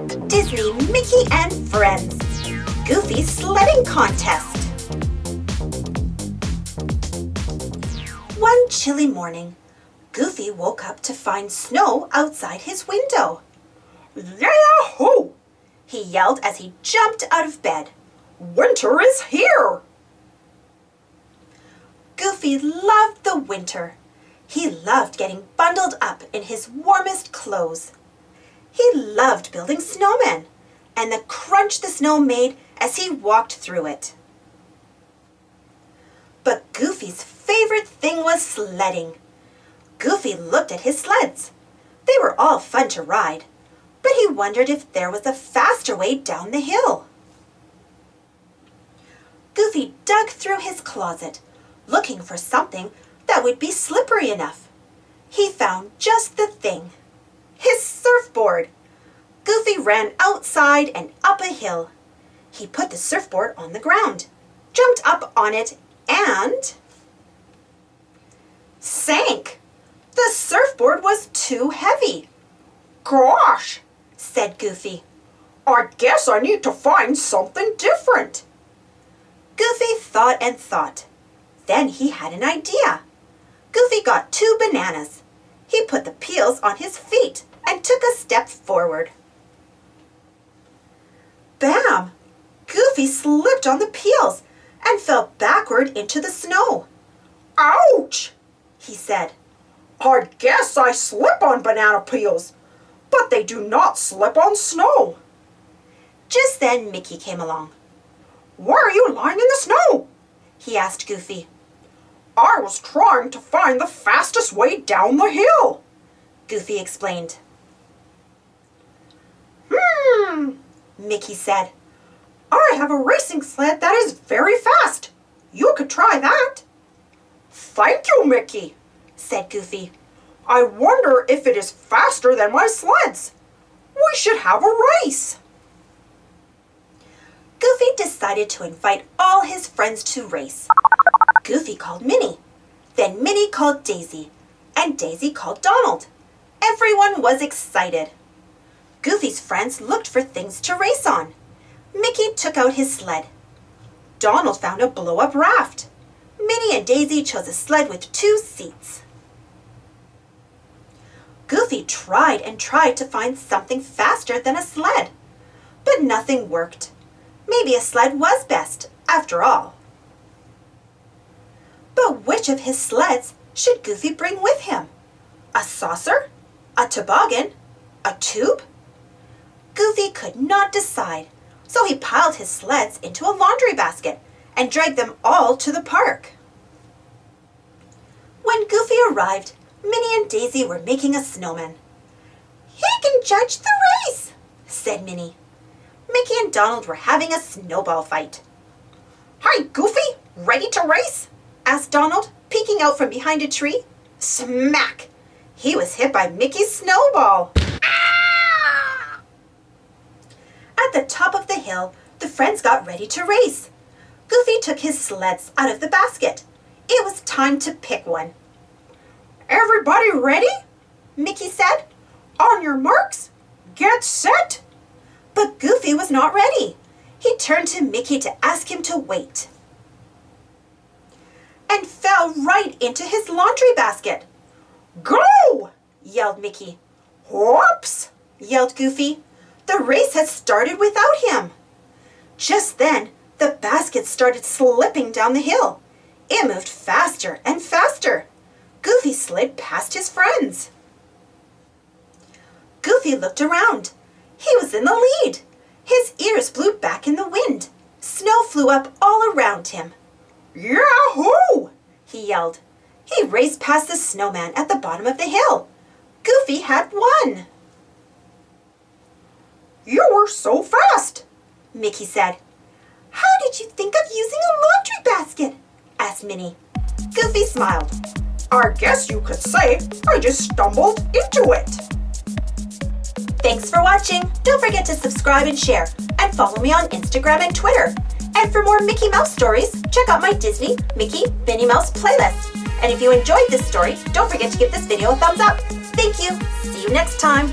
Disney, Mickey and Friends. Goofy's Sledding Contest. One chilly morning, Goofy woke up to find snow outside his window. Yahoo! He yelled as he jumped out of bed. Winter is here! Goofy loved the winter. He loved getting bundled up in his warmest clothes. He loved building snowmen and the crunch the snow made as he walked through it. But Goofy's favorite thing was sledding. Goofy looked at his sleds. They were all fun to ride, but he wondered if there was a faster way down the hill. Goofy dug through his closet, looking for something that would be slippery enough. He found just the thing. His surfboard. Goofy ran outside and up a hill. He put the surfboard on the ground, jumped up on it, and sank. The surfboard was too heavy. Gosh, said Goofy. I guess I need to find something different. Goofy thought and thought. Then he had an idea. Goofy got 2 bananas. He put the peels on his feet and took a step forward. Bam! Goofy slipped on the peels and fell backward into the snow. Ouch, he said. I guess I slip on banana peels, but they do not slip on snow. Just then Mickey came along. Why are you lying in the snow? He asked Goofy. I was trying to find the fastest way down the hill, Goofy explained. Mickey said. I have a racing sled that is very fast. You could try that. Thank you, Mickey, said Goofy. I wonder if it is faster than my sleds. We should have a race. Goofy decided to invite all his friends to race. Goofy called Minnie. Then Minnie called Daisy. And Daisy called Donald. Everyone was excited. Goofy's friends looked for things to race on. Mickey took out his sled. Donald found a blow-up raft. Minnie and Daisy chose a sled with 2 seats. Goofy tried and tried to find something faster than a sled, but nothing worked. Maybe a sled was best, after all. But which of his sleds should Goofy bring with him? A saucer? A toboggan? A tube? Goofy could not decide, so he piled his sleds into a laundry basket and dragged them all to the park. When Goofy arrived, Minnie and Daisy were making a snowman. "He can judge the race," said Minnie. Mickey and Donald were having a snowball fight. "Hi, Goofy, ready to race?" asked Donald, peeking out from behind a tree. Smack! He was hit by Mickey's snowball. Ah! At the top of the hill, the friends got ready to race. Goofy took his sleds out of the basket. It was time to pick one. "Everybody ready?" Mickey said. "On your marks, get set." But Goofy was not ready. He turned to Mickey to ask him to wait. And fell right into his laundry basket. "Go!" yelled Mickey. "Whoops!" yelled Goofy. The race had started without him. Just then, the basket started slipping down the hill. It moved faster and faster. Goofy slid past his friends. Goofy looked around. He was in the lead. His ears blew back in the wind. Snow flew up all around him. "Yahoo!" he yelled. He raced past the snowman at the bottom of the hill. Goofy had won. "You were so fast," Mickey said. "How did you think of using a laundry basket?" asked Minnie. Goofy smiled. "I guess you could say I just stumbled into it." Thanks for watching. Don't forget to subscribe and share, and follow me on Instagram and Twitter. And for more Mickey Mouse stories, check out my Disney, Mickey, Minnie Mouse playlist. And if you enjoyed this story, don't forget to give this video a thumbs up. Thank you. See you next time.